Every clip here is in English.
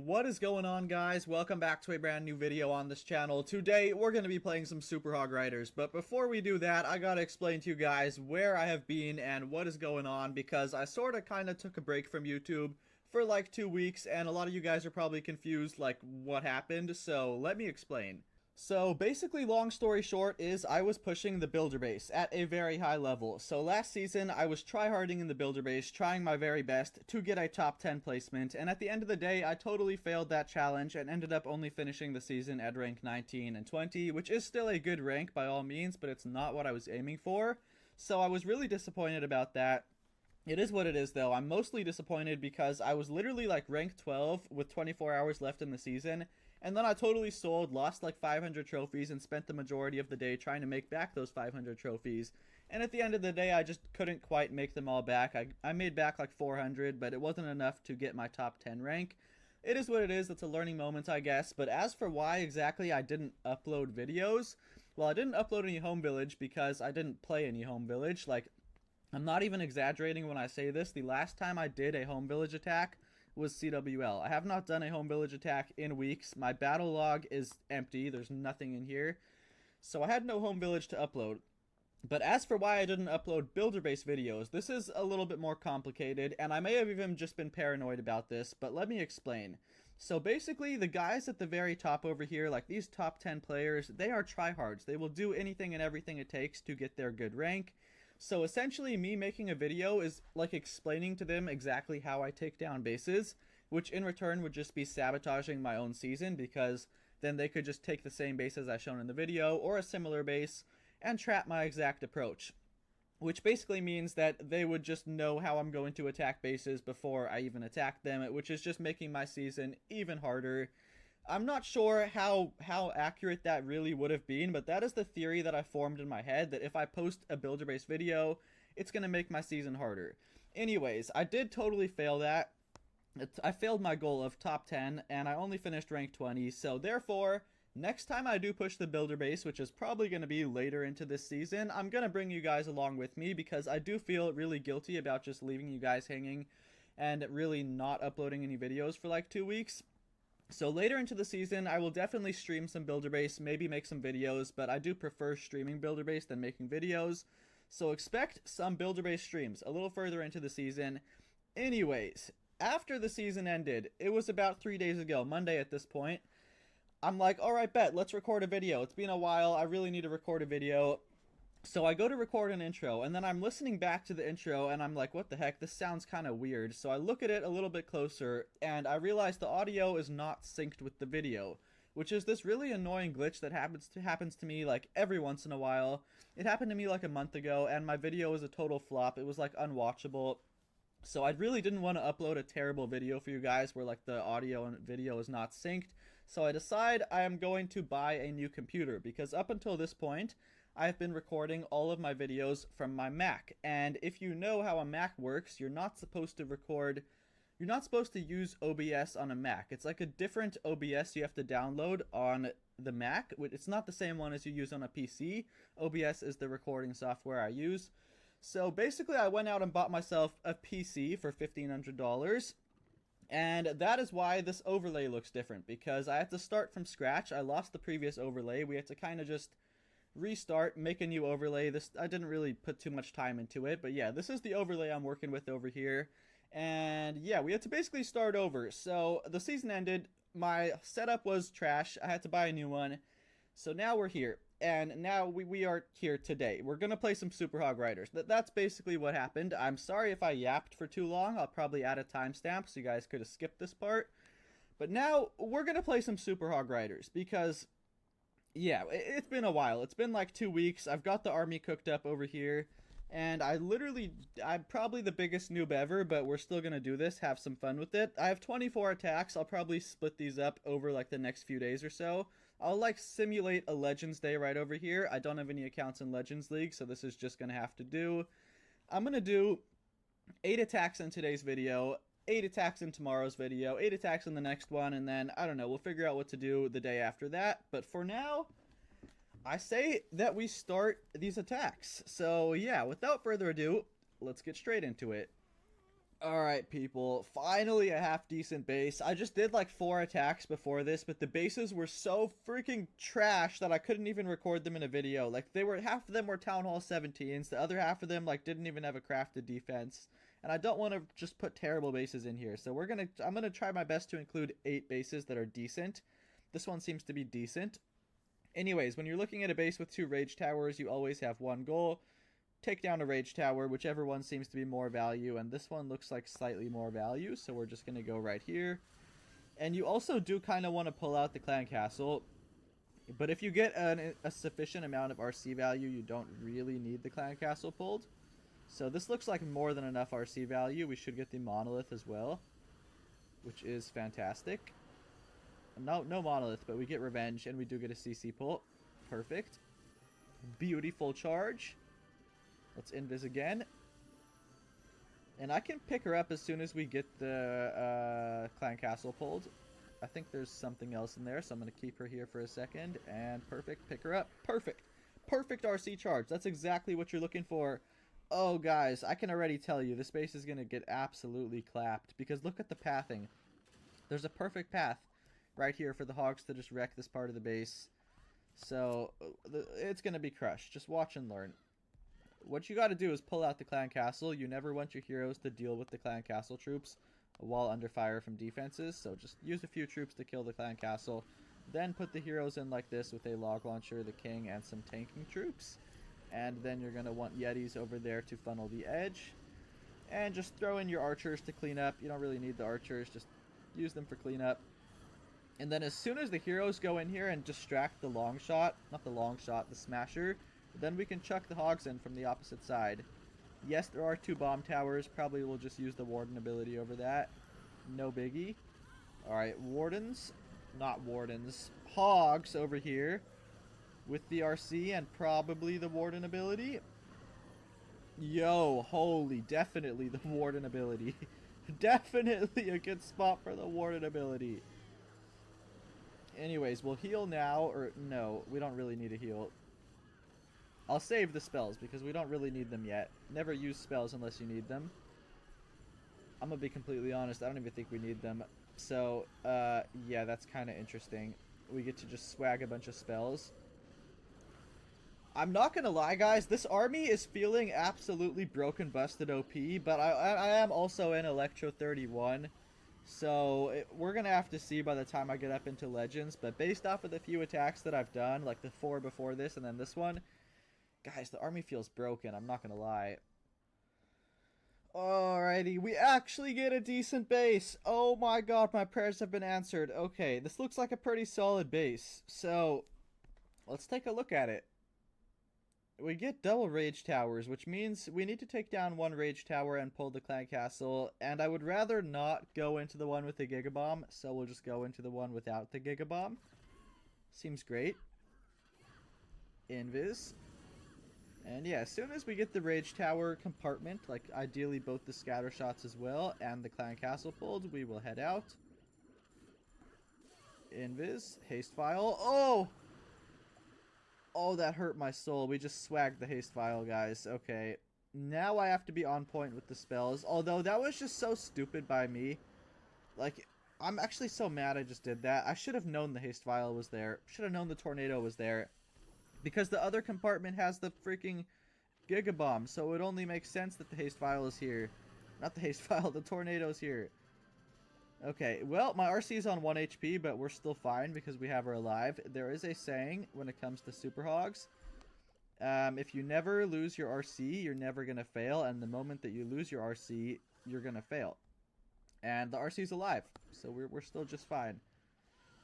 What is going on, guys? Welcome back to a brand new video on this channel. Today we're going to be playing some Super Hog Riders, but before we do that, I gotta explain to you guys where I have been and what is going on, because I sorta kinda took a break from YouTube for like 2 weeks, and a lot of you guys are probably confused like what happened, so let me explain. So basically, long story short, is I was pushing the builder base at a very high level. So last season I was tryharding in the builder base, trying my very best to get a top 10 placement, and at the end of the day I totally failed that challenge and ended up only finishing the season at rank 19 and 20, which is still a good rank by all means, but it's not what I was aiming for. So I was really disappointed about that. It is what it is, though. I'm mostly disappointed because I was literally like rank 12 with 24 hours left in the season, and then I totally sold, lost like 500 trophies, and spent the majority of the day trying to make back those 500 trophies. And at the end of the day, I just couldn't quite make them all back. I made back like 400, but it wasn't enough to get my top 10 rank. It is what it is. It's a learning moment, I guess. But as for why exactly I didn't upload videos, well, I didn't upload any Home Village because I didn't play any Home Village. Like, I'm not even exaggerating when I say this. The last time I did a Home Village attack was CWL. I have not done a Home Village attack in weeks. My battle log is empty. There's nothing in here. So I had no Home Village to upload. But as for why I didn't upload builder-based videos, this is a little bit more complicated, and I may have even just been paranoid about this, but let me explain. So basically, the guys at the very top over here, like these top 10 players, they are tryhards. They will do anything and everything it takes to get their good rank. So essentially, me making a video is like explaining to them exactly how I take down bases, which in return would just be sabotaging my own season, because then they could just take the same base as I shown in the video, or a similar base, and trap my exact approach. Which basically means that they would just know how I'm going to attack bases before I even attack them, which is just making my season even harder. I'm not sure how accurate that really would have been, but that is the theory that I formed in my head, that if I post a builder-based video, it's going to make my season harder. Anyways, I did totally fail that. I failed my goal of top 10, and I only finished rank 20, so therefore, next time I do push the builder base, which is probably going to be later into this season, I'm going to bring you guys along with me, because I do feel really guilty about just leaving you guys hanging and really not uploading any videos for like 2 weeks. So later into the season, I will definitely stream some builder base, maybe make some videos, but I do prefer streaming builder base than making videos. So expect some builder base streams a little further into the season. Anyways, after the season ended, it was about 3 days ago, Monday at this point. I'm like, alright, bet, let's record a video. It's been a while, I really need to record a video. So I go to record an intro, and then I'm listening back to the intro, and I'm like, what the heck, this sounds kind of weird. So I look at it a little bit closer, and I realize the audio is not synced with the video, which is this really annoying glitch that happens to me like every once in a while. It happened to me like a month ago, and my video was a total flop. It was like unwatchable. So I really didn't want to upload a terrible video for you guys where like the audio and video is not synced. So I decide I am going to buy a new computer, because up until this point, I've been recording all of my videos from my Mac. And if you know how a Mac works, you're not supposed to use OBS on a Mac. It's like a different OBS you have to download on the Mac. It's not the same one as you use on a PC. OBS is the recording software I use. So basically, I went out and bought myself a PC for $1,500, and that is why this overlay looks different, because I had to start from scratch. I lost the previous overlay. We had to kind of just restart, make a new overlay. I didn't really put too much time into it, but yeah, this is the overlay I'm working with over here. And yeah, we had to basically start over. So the season ended, my setup was trash, I had to buy a new one. So now we're here. And now we are here today. We're going to play some Super Hog Riders. That's basically what happened. I'm sorry if I yapped for too long. I'll probably add a timestamp so you guys could have skipped this part. But now we're going to play some Super Hog Riders because, yeah, it's been a while. It's been like 2 weeks. I've got the army cooked up over here. And I'm probably the biggest noob ever, but we're still going to do this, have some fun with it. I have 24 attacks. I'll probably split these up over like the next few days or so. I'll like simulate a Legends Day right over here. I don't have any accounts in Legends League, so this is just going to have to do. I'm going to do 8 attacks in today's video, 8 attacks in tomorrow's video, 8 attacks in the next one, and then, I don't know, we'll figure out what to do the day after that. But for now, I say that we start these attacks. So yeah, without further ado, let's get straight into it. Alright, people. Finally a half-decent base. I just did like 4 attacks before this, but the bases were so freaking trash that I couldn't even record them in a video. Like, half of them were Town Hall 17s, the other half of them, like, didn't even have a crafted defense. And I don't want to just put terrible bases in here, so I'm gonna try my best to include 8 bases that are decent. This one seems to be decent. Anyways, when you're looking at a base with 2 rage towers, you always have one goal. Take down a rage tower, whichever one seems to be more value, and this one looks like slightly more value, so we're just going to go right here. And you also do kind of want to pull out the clan castle, but if you get a sufficient amount of RC value, you don't really need the clan castle pulled. So this looks like more than enough RC value. We should get the monolith as well, which is fantastic. No monolith, but we get revenge, and we do get a CC pull. Perfect. Beautiful charge. Let's invis again. And I can pick her up as soon as we get the clan castle pulled. I think there's something else in there, so I'm going to keep her here for a second. And perfect. Pick her up. Perfect. Perfect RC charge. That's exactly what you're looking for. Oh, guys, I can already tell you this base is going to get absolutely clapped. Because look at the pathing. There's a perfect path right here for the hogs to just wreck this part of the base. So it's going to be crushed. Just watch and learn. What you got to do is pull out the clan castle. You never want your heroes to deal with the clan castle troops while under fire from defenses. So just use a few troops to kill the clan castle. Then put the heroes in like this with a log launcher, the king, and some tanking troops. And then you're going to want yetis over there to funnel the edge. And just throw in your archers to clean up. You don't really need the archers. Just use them for cleanup. And then as soon as the heroes go in here and distract the long shot, not the long shot, the smasher, then we can chuck the hogs in from the opposite side. Yes, there are 2 bomb towers. Probably we'll just use the warden ability over that. No biggie. Alright, wardens. Not wardens. Hogs over here. With the RC and probably the warden ability. Yo, holy, definitely the warden ability. Definitely a good spot for the warden ability. Anyways, we'll heal now. Or, no, we don't really need a heal. I'll save the spells because we don't really need them yet. Never use spells unless you need them. I'm gonna be completely honest, I don't even think we need them. So, yeah, that's kind of interesting. We get to just swag a bunch of spells. I'm not gonna lie, guys, this army is feeling absolutely broken, busted OP, but I am also in Electro 31. So, we're gonna have to see by the time I get up into Legends, but based off of the few attacks that I've done, like the 4 before this and then this one, guys, the army feels broken, I'm not gonna lie. Alrighty, we actually get a decent base. Oh my god, my prayers have been answered. Okay, this looks like a pretty solid base. So, let's take a look at it. We get double rage towers, which means we need to take down 1 rage tower and pull the clan castle. And I would rather not go into the one with the gigabomb, so we'll just go into the one without the gigabomb. Seems great. Invis. And yeah, as soon as we get the rage tower compartment, like ideally both the scatter shots as well and the clan castle pulled, we will head out. Invis, haste file. Oh! Oh, that hurt my soul. We just swagged the haste file, guys. Okay. Now I have to be on point with the spells. Although that was just so stupid by me. Like, I'm actually so mad I just did that. I should have known the haste file was there. Should have known the tornado was there. Because the other compartment has the freaking gigabomb, so it only makes sense that the haste file is here. Not the haste file, the tornado's here. Okay, well, my RC is on 1 HP, but we're still fine because we have her alive. There is a saying when it comes to Super Hogs. If you never lose your RC, you're never going to fail, and the moment that you lose your RC, you're going to fail. And the RC's alive, so we're still just fine.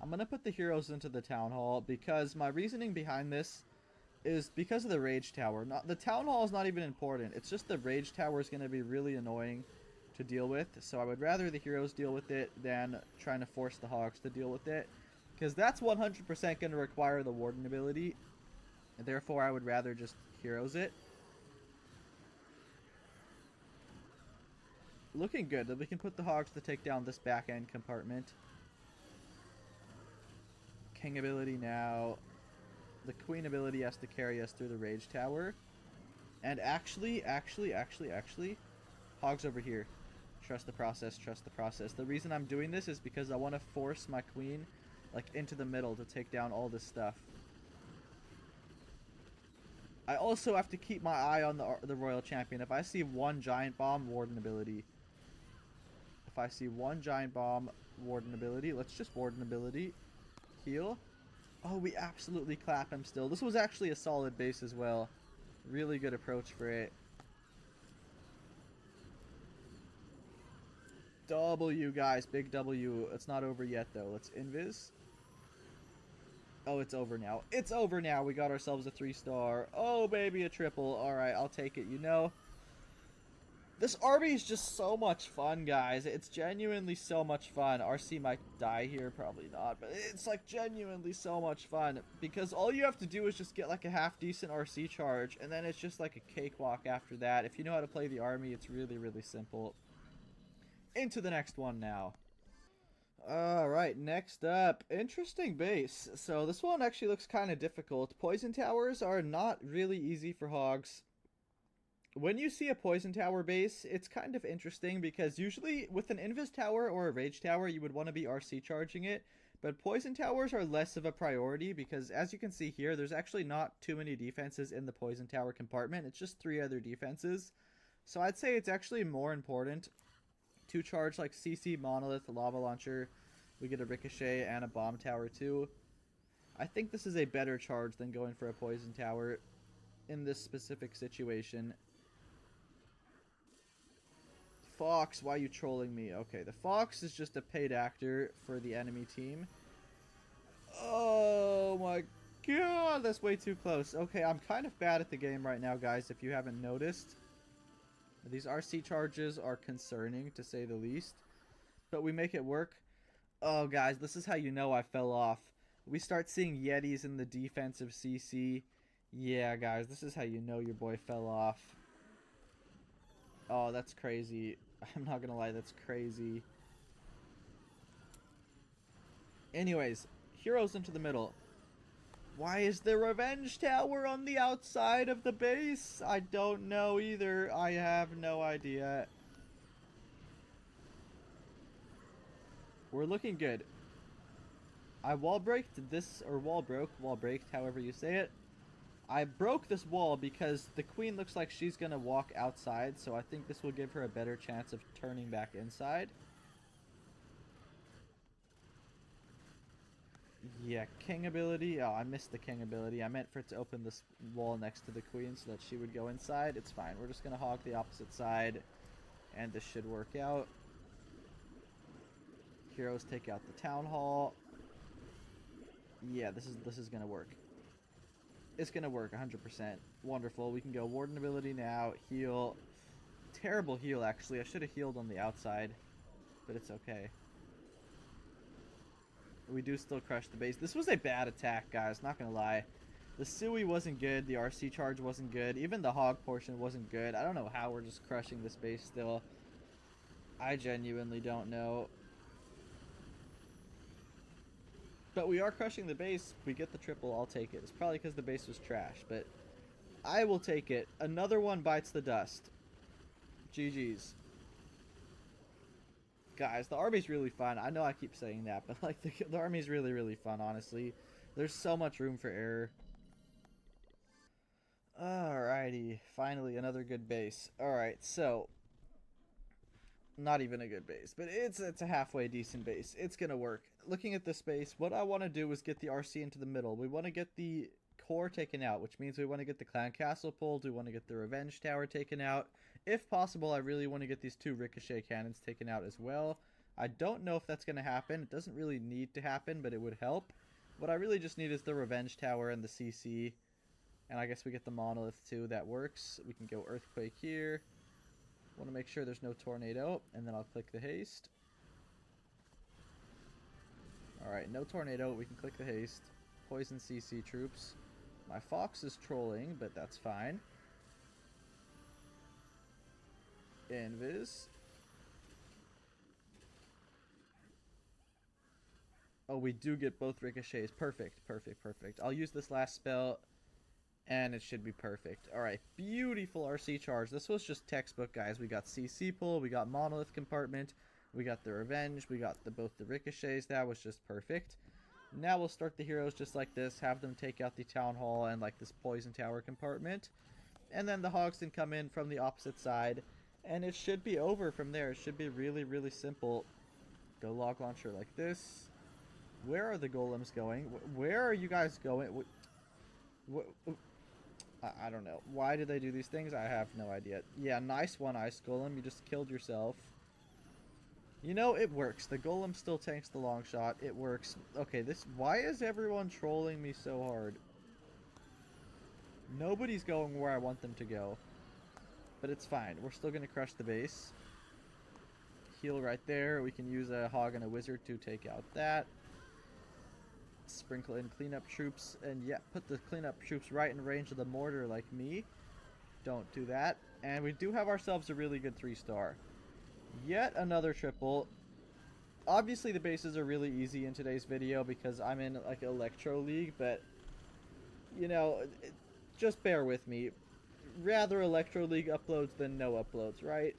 I'm going to put the heroes into the town hall because my reasoning behind this is because of the rage tower. The town hall is not even important. It's just the rage tower is going to be really annoying to deal with. So I would rather the heroes deal with it than trying to force the hogs to deal with it. Because that's 100% going to require the warden ability. And therefore I would rather just heroes it. Looking good. Then we can put the hogs to take down this back end compartment. King ability now. The queen ability has to carry us through the rage tower. And actually, hogs over here. Trust the process, trust the process. The reason I'm doing this is because I want to force my queen, like, into the middle to take down all this stuff. I also have to keep my eye on the royal champion. If I see one giant bomb, warden ability. If I see one giant bomb, warden ability. Let's just warden ability. Heal. Oh, we absolutely clap him still. This was actually a solid base as well. Really good approach for it. W, guys. Big W. It's not over yet, though. Let's invis. Oh, it's over now. It's over now. We got ourselves a 3-star. Oh, baby, a triple. All right, I'll take it. You know, this army is just so much fun, guys. It's genuinely so much fun. RC might die here. Probably not. But it's, like, genuinely so much fun. Because all you have to do is just get, like, a half-decent RC charge. And then it's just, like, a cakewalk after that. If you know how to play the army, it's really, really simple. Into the next one now. Alright, next up. Interesting base. So this one actually looks kind of difficult. Poison towers are not really easy for hogs. When you see a poison tower base, it's kind of interesting because usually with an invis tower or a rage tower, you would want to be RC charging it. But poison towers are less of a priority because, as you can see here, there's actually not too many defenses in the poison tower compartment. It's just 3 other defenses. So I'd say it's actually more important to charge like CC, Monolith, Lava Launcher. We get a Ricochet and a Bomb Tower too. I think this is a better charge than going for a Poison Tower in this specific situation. Fox, why are you trolling me? Okay, the Fox is just a paid actor for the enemy team. Oh my god, that's way too close. Okay, I'm kind of bad at the game right now, guys, if you haven't noticed. These RC charges are concerning, to say the least. But we make it work. Oh, guys, this is how you know I fell off. We start seeing Yetis in the defensive CC. Yeah, guys, this is how you know your boy fell off. Oh, that's crazy. I'm not gonna lie, that's crazy. Anyways, heroes into the middle. Why is the revenge tower on the outside of the base? I don't know either. I have no idea. We're looking good. I wall braked this, or wall braked, however you say it. I broke this wall because the queen looks like she's gonna walk outside, so I think this will give her a better chance of turning back inside. Yeah, king ability. Oh, I missed the king ability. I meant for it to open this wall next to the queen so that she would go inside. It's fine. We're just going to hog the opposite side, and this should work out. Heroes take out the town hall. Yeah, this is going to work. It's going to work 100%. Wonderful. We can go warden ability now. Heal. Terrible heal, actually. I should have healed on the outside, but it's okay. We do still crush the base. This was a bad attack, guys. Not gonna lie. The Sui wasn't good. The RC charge wasn't good. Even the hog portion wasn't good. I don't know how we're just crushing this base still. I genuinely don't know. But we are crushing the base. We get the triple. I'll take it. It's probably because the base was trash, but I will take it. Another one bites the dust. GG's. Guys, the army's really fun. I know I keep saying that, but like the army's really, really fun, honestly. There's so much room for error. Alrighty. Finally, another good base. Alright, so not even a good base, but it's a halfway decent base. It's gonna work. Looking at this base, what I want to do is get the RC into the middle. We want to get the core taken out, which means we want to get the clan castle pulled. We want to get the revenge tower taken out. If possible, I really want to get these 2 ricochet cannons taken out as well. I don't know if that's going to happen. It doesn't really need to happen, but it would help. What I really just need is the revenge tower and the CC. And I guess we get the monolith too. That works. We can go earthquake here. Want to make sure there's no tornado. And then I'll click the haste. Alright, no tornado. We can click the haste. Poison CC troops. My fox is trolling, but that's fine. Invis. Oh, we do get both ricochets. Perfect, perfect, perfect. I'll use this last spell. And it should be perfect. Alright, beautiful RC charge. This was just textbook, guys. We got CC pull, we got monolith compartment, we got the revenge, we got both the ricochets. That was just perfect. Now we'll start the heroes just like this, have them take out the town hall and like this poison tower compartment. And then the hogs can come in from the opposite side. And it should be over from there. It should be really, really simple. Go log launcher like this. Where are the golems going? Where are you guys going? I don't know. Why do they do these things? I have no idea. Yeah, nice one, Ice Golem. You just killed yourself. You know, it works. The golem still tanks the long shot. It works. Okay, this... Why is everyone trolling me so hard? Nobody's going where I want them to go. But it's fine. We're still going to crush the base. Heal right there. We can use a hog and a wizard to take out that. Sprinkle in cleanup troops. And yeah, put the cleanup troops right in range of the mortar like me. Don't do that. And we do have ourselves a really good 3-star. Yet another triple. Obviously the bases are really easy in today's video because I'm in like Electro League, but you know, just bear with me. Rather Electro League uploads than no uploads, right?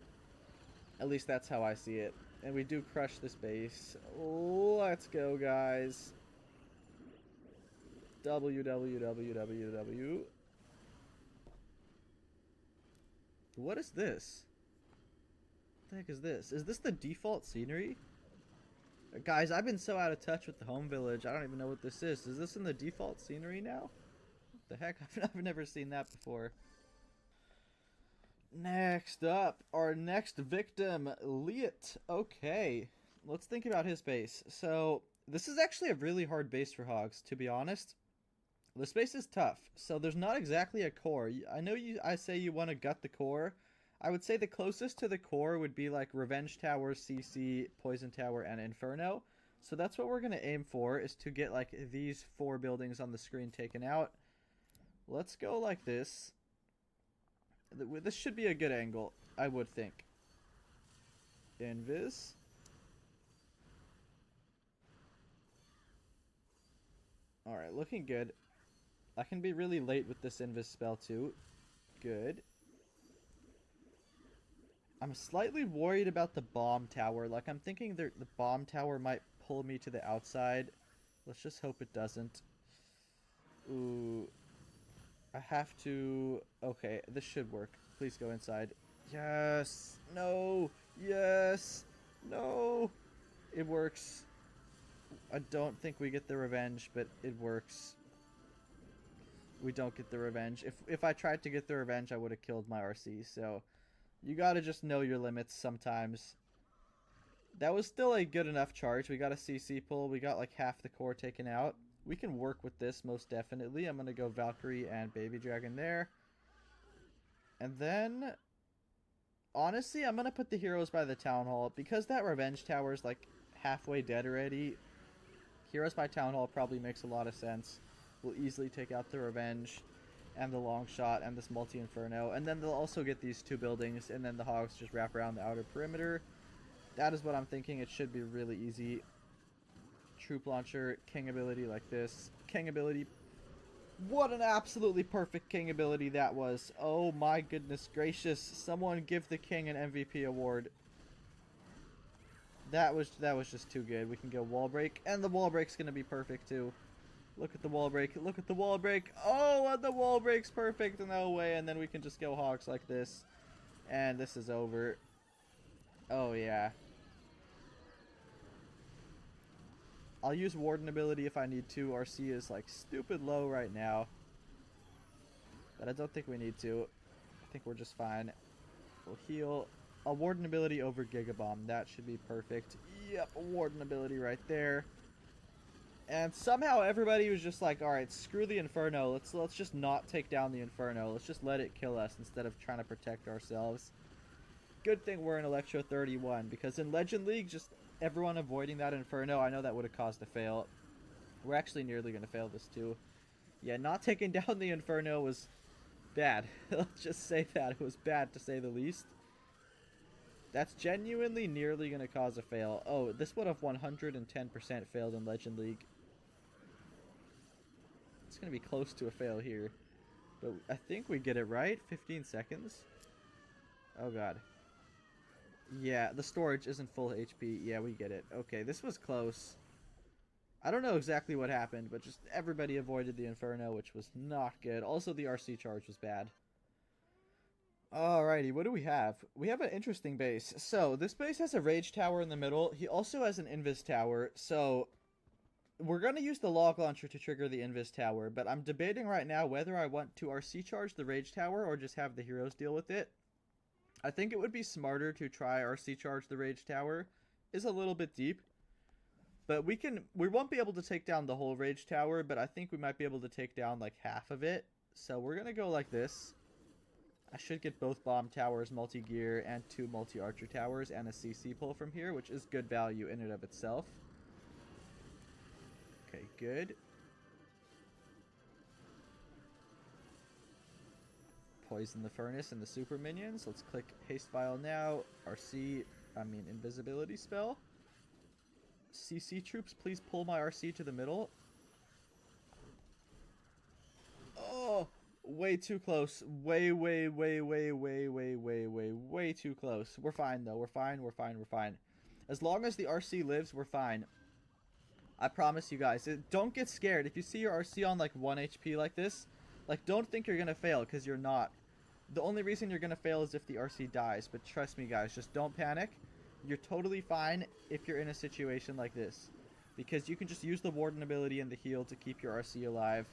At least that's how I see it. And we do crush this base. Let's go, guys. WWWWW. What is this? What the heck is this? Is this the default scenery? Guys, I've been so out of touch with the home village. I don't even know what this is. Is this in the default scenery now? What the heck? I've never seen that before. Next up, our next victim, Liet. Okay, let's think about his base. So, this is actually a really hard base for hogs, to be honest. This base is tough, so there's not exactly a core. I know I say you want to gut the core. I would say the closest to the core would be like Revenge Tower, CC, Poison Tower, and Inferno. So that's what we're going to aim for, is to get like these 4 buildings on the screen taken out. Let's go like this. This should be a good angle, I would think. Invis. Alright, looking good. I can be really late with this Invis spell too. Good. I'm slightly worried about the bomb tower. Like, I'm thinking the bomb tower might pull me to the outside. Let's just hope it doesn't. Ooh. I have to... Okay, this should work. Please go inside. Yes! No! Yes! No! It works. I don't think we get the revenge, but it works. We don't get the revenge. If I tried to get the revenge, I would have killed my RC, so... You gotta just know your limits sometimes. That was still a good enough charge. We got a CC pull. We got like half the core taken out. We can work with this most definitely. I'm going to go Valkyrie and Baby Dragon there. And then, honestly, I'm going to put the heroes by the Town Hall. Because that Revenge Tower is like halfway dead already, heroes by Town Hall probably makes a lot of sense. We'll easily take out the Revenge and the Long Shot and this Multi-Inferno. And then they'll also get these 2 buildings, and then the Hogs just wrap around the outer perimeter. That is what I'm thinking. It should be really easy. Troop launcher, king ability like this. King ability. What an absolutely perfect king ability that was. Oh my goodness gracious. Someone give the king an MVP award. That was just too good. We can go wall break, and the wall break's going to be perfect too. Look at the wall break. Look at the wall break. Oh, and the wall break's perfect. No way. And then we can just go hogs like this. And this is over. Oh, yeah. I'll use Warden ability if I need to. RC is like stupid low right now. But I don't think we need to. I think we're just fine. We'll heal. A Warden ability over Gigabomb. That should be perfect. Yep, a Warden ability right there. And somehow everybody was just like, alright, screw the Inferno. Let's just not take down the Inferno. Let's just let it kill us instead of trying to protect ourselves. Good thing we're in Electro 31, because in Legend League, just everyone avoiding that Inferno, I know that would have caused a fail. We're actually nearly going to fail this too. Yeah, not taking down the Inferno was bad. Let's just say that. It was bad, to say the least. That's genuinely nearly going to cause a fail. Oh, this would have 110% failed in Legend League. It's going to be close to a fail here. But I think we get it right. 15 seconds. Oh, God. Yeah, the storage isn't full HP. Yeah, we get it. Okay, this was close. I don't know exactly what happened, but just everybody avoided the Inferno, which was not good. Also, the RC charge was bad. Alrighty, what do we have? We have an interesting base. So, this base has a Rage Tower in the middle. He also has an Invis Tower. So, we're going to use the Log Launcher to trigger the Invis Tower. But I'm debating right now whether I want to RC charge the Rage Tower or just have the heroes deal with it. I think it would be smarter to try RC charge the Rage Tower. It's a little bit deep. But we won't be able to take down the whole Rage Tower, but I think we might be able to take down like half of it. So we're going to go like this. I should get both bomb towers, multi-gear, and 2 multi-archer towers, and a CC pull from here, which is good value in and of itself. Okay, good. Poison the furnace and the super minions. Let's click haste vial now. Invisibility spell. CC troops, please pull my RC to the middle. Oh, way too close. Way too close. We're fine, though. We're fine. As long as the RC lives, we're fine. I promise you guys. Don't get scared. If you see your RC on, like, 1 HP like this, like, don't think you're gonna fail, because you're not. The only reason you're gonna fail is if the RC dies. But trust me, guys. Just don't panic. You're totally fine if you're in a situation like this. Because you can just use the Warden ability and the heal to keep your RC alive.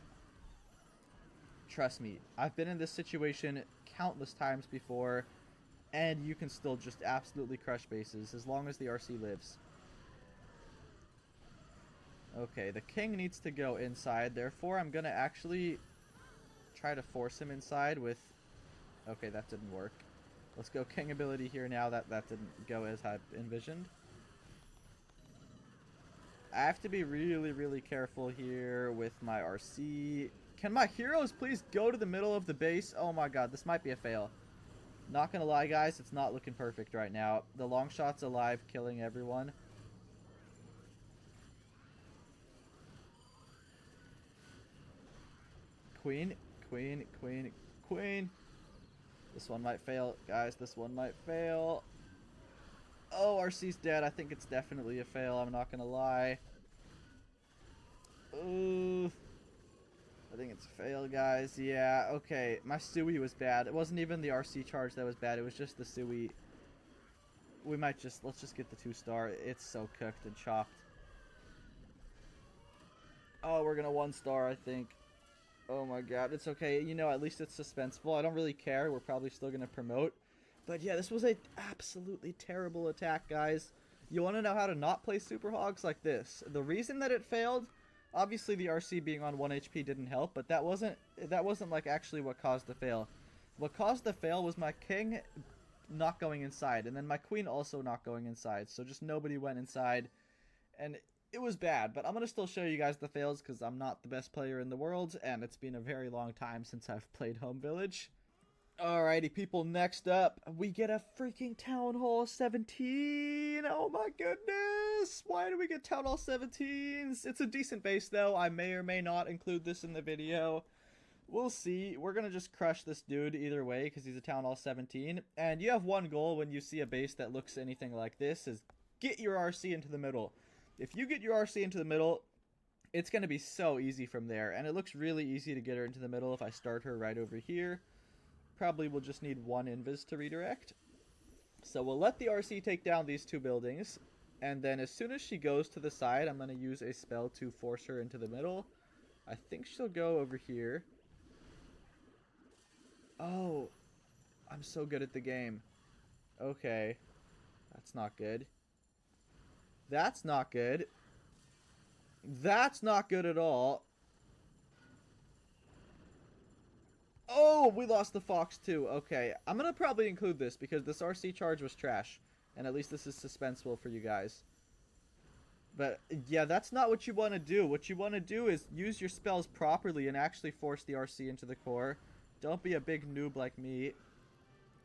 Trust me, I've been in this situation countless times before, and you can still just absolutely crush bases as long as the RC lives. Okay, the king needs to go inside, therefore I'm gonna actually try to force him inside with... Okay, that didn't work. Let's go king ability here now. That didn't go as I envisioned. I have to be really careful here with my RC. Can my heroes please go to the middle of the base? Oh my god, this might be a fail. Not gonna lie, guys, it's not looking perfect right now. The long shot's alive, killing everyone. Queen. This one might fail, guys. This one might fail. Oh, RC's dead. I think it's definitely a fail. I'm not gonna lie. Ooh. I think it's a fail, guys. Yeah, okay. My Sui was bad. It wasn't even the RC charge that was bad. It was just the Sui. We might just... Let's just get the 2-star. It's so cooked and chopped. Oh, we're gonna 1-star, I think. Oh my god, it's okay. You know, at least it's suspenseful. I don't really care. We're probably still going to promote. But yeah, this was an absolutely terrible attack, guys. You want to know how to not play Super Hogs like this? The reason that it failed, obviously the RC being on 1 HP didn't help, but that wasn't like actually what caused the fail. What caused the fail was my king not going inside, and then my queen also not going inside. So just nobody went inside, and it was bad, but I'm going to still show you guys the fails because I'm not the best player in the world, and it's been a very long time since I've played Home Village. Alrighty, people, next up, we get a freaking Town Hall 17. Oh my goodness. Why do we get Town Hall 17s? It's a decent base, though. I may or may not include this in the video. We'll see. We're going to just crush this dude either way because he's a Town Hall 17. And you have one goal when you see a base that looks anything like this is get your RC into the middle. If you get your RC into the middle, it's going to be so easy from there. And it looks really easy to get her into the middle if I start her right over here. Probably will just need 1 invis to redirect. So we'll let the RC take down these 2 buildings. And then as soon as she goes to the side, I'm going to use a spell to force her into the middle. I think she'll go over here. Oh, I'm so good at the game. Okay. That's not good. That's not good. That's not good at all. Oh, we lost the fox too. Okay, I'm going to probably include this because this RC charge was trash. And at least this is suspenseful for you guys. But yeah, that's not what you want to do. What you want to do is use your spells properly and actually force the RC into the core. Don't be a big noob like me.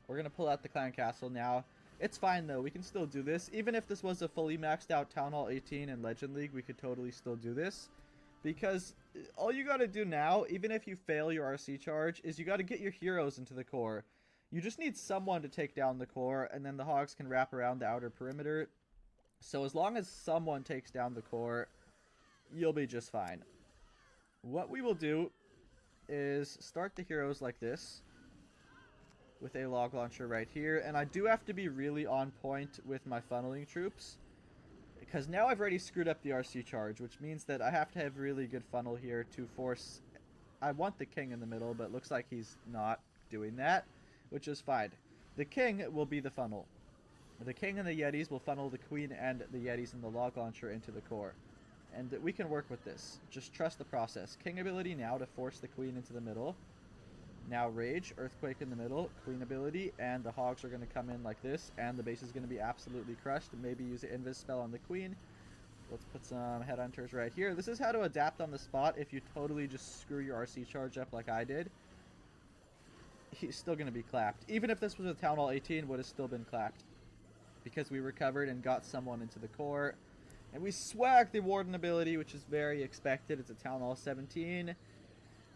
We're going to pull out the clan castle now. It's fine though, we can still do this. Even if this was a fully maxed out Town Hall 18 in Legend League, we could totally still do this. Because all you gotta do now, even if you fail your RC charge, is you gotta get your heroes into the core. You just need someone to take down the core, and then the hogs can wrap around the outer perimeter. So as long as someone takes down the core, you'll be just fine. What we will do is start the heroes like this, with a log launcher right here, and I do have to be really on point with my funneling troops, because now I've already screwed up the RC charge, which means that I have to have really good funnel here to force... I want the king in the middle, but it looks like he's not doing that, which is fine. The king will be the funnel. The king and the yetis will funnel the queen and the yetis and the log launcher into the core. And we can work with this. Just trust the process. King ability now to force the queen into the middle. Now rage, earthquake in the middle, queen ability, and the hogs are going to come in like this, and the base is going to be absolutely crushed. Maybe use an invis spell on the queen. Let's put some headhunters right here. This is how to adapt on the spot if you totally just screw your RC charge up like I did. He's still going to be clapped. Even if this was a Town Hall 18, would have still been clapped. Because we recovered and got someone into the core. And we swagged the Warden ability, which is very expected. It's a Town Hall 17.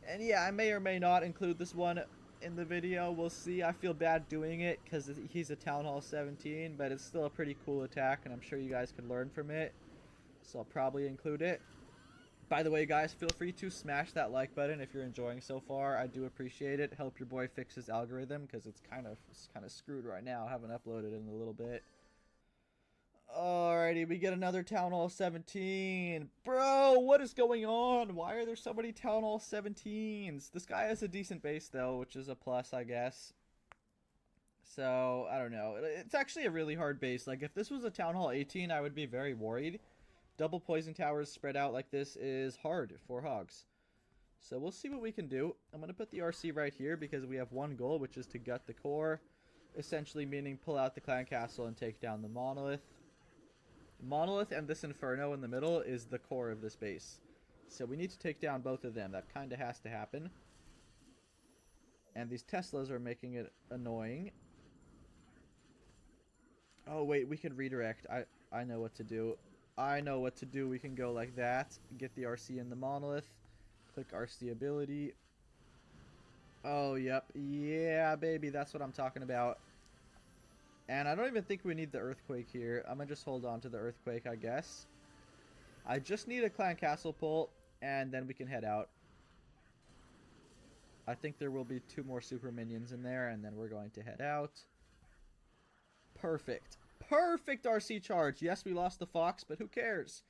And yeah, I may or may not include this one in the video. We'll see. I feel bad doing it because he's a Town Hall 17, but it's still a pretty cool attack, and I'm sure you guys can learn from it. So I'll probably include it. By the way, guys, feel free to smash that like button if you're enjoying so far. I do appreciate it. Help your boy fix his algorithm because it's kind of screwed right now. I haven't uploaded in a little bit. Alrighty, we get another Town Hall 17. Bro, what is going on? Why are there so many Town Hall 17s? This guy has a decent base, though, which is a plus, I guess. So, I don't know. It's actually a really hard base. Like, if this was a Town Hall 18, I would be very worried. Double poison towers spread out like this is hard for hogs. So, we'll see what we can do. I'm going to put the RC right here because we have one goal, which is to gut the core. Essentially meaning pull out the clan castle and take down the monolith. Monolith and this Inferno in the middle is the core of this base. So we need to take down both of them. That kind of has to happen. And these Teslas are making it annoying. Oh, wait, we can redirect. I know what to do. I know what to do. We can go like that. Get the RC in the Monolith. Click RC ability. Oh, yep. Yeah, baby, that's what I'm talking about. And I don't even think we need the Earthquake here. I'm going to just hold on to the Earthquake, I guess. I just need a Clan Castle pull, and then we can head out. I think there will be 2 more super minions in there, and then we're going to head out. Perfect. Perfect RC charge. Yes, we lost the Fox, but who cares?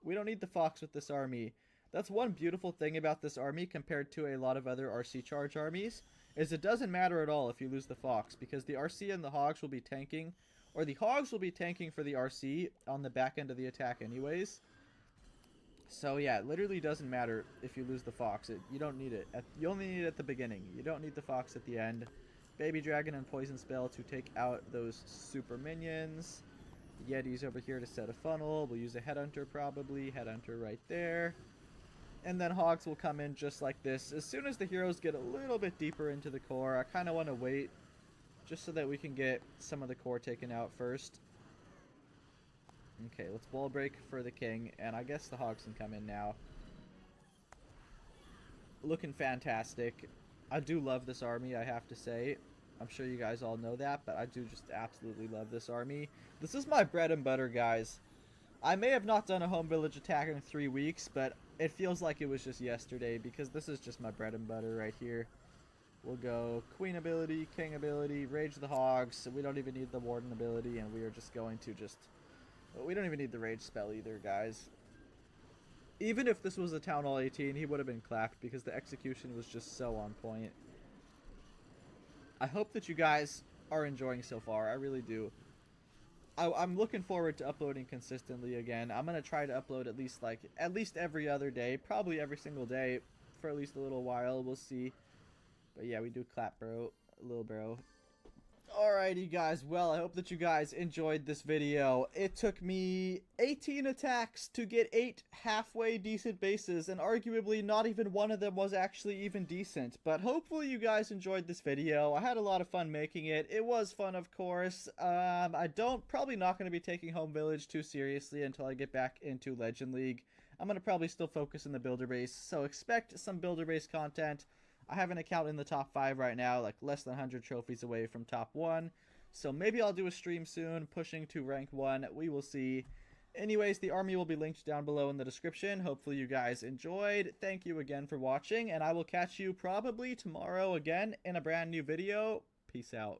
We don't need the Fox with this army. That's one beautiful thing about this army compared to a lot of other RC charge armies. Is it doesn't matter at all if you lose the Fox, because the RC and the Hogs will be tanking, or the Hogs will be tanking for the RC on the back end of the attack anyways. So yeah, it literally doesn't matter if you lose the Fox. You don't need it. You only need it at the beginning. You don't need the Fox at the end. Baby Dragon and Poison Spell to take out those super minions. The Yeti's over here to set a funnel. We'll use a Headhunter probably. Headhunter right there. And then Hogs will come in just like this. As soon as the heroes get a little bit deeper into the core, I kind of want to wait just so that we can get some of the core taken out first. Okay, let's wall break for the king, and I guess the Hogs can come in now. Looking fantastic. I do love this army, I have to say. I'm sure you guys all know that, but I do just absolutely love this army. This is my bread and butter, guys. I may have not done a home village attack in 3 weeks, but it feels like it was just yesterday because this is just my bread and butter right here. We'll go Queen ability, King ability, Rage the Hogs. We don't even need the Warden ability, and we are just going to just... We don't even need the Rage spell either, guys. Even if this was a Town Hall 18, he would have been clapped because the execution was just so on point. I hope that you guys are enjoying so far. I really do. I'm looking forward to uploading consistently again. I'm going to try to upload at least every other day. Probably every single day for at least a little while. We'll see. But yeah, we do clap, bro. Little bro. Alrighty, guys. Well, I hope that you guys enjoyed this video. It took me 18 attacks to get 8 halfway decent bases, and arguably not even one of them was actually even decent. But hopefully you guys enjoyed this video. I had a lot of fun making it. It was fun, of course. Probably not going to be taking Home Village too seriously until I get back into Legend League. I'm going to probably still focus in the builder base, so expect some builder base content. I have an account in the top 5 right now, like less than 100 trophies away from top 1. So maybe I'll do a stream soon, pushing to rank 1. We will see. Anyways, the army will be linked down below in the description. Hopefully you guys enjoyed. Thank you again for watching, and I will catch you probably tomorrow again in a brand new video. Peace out.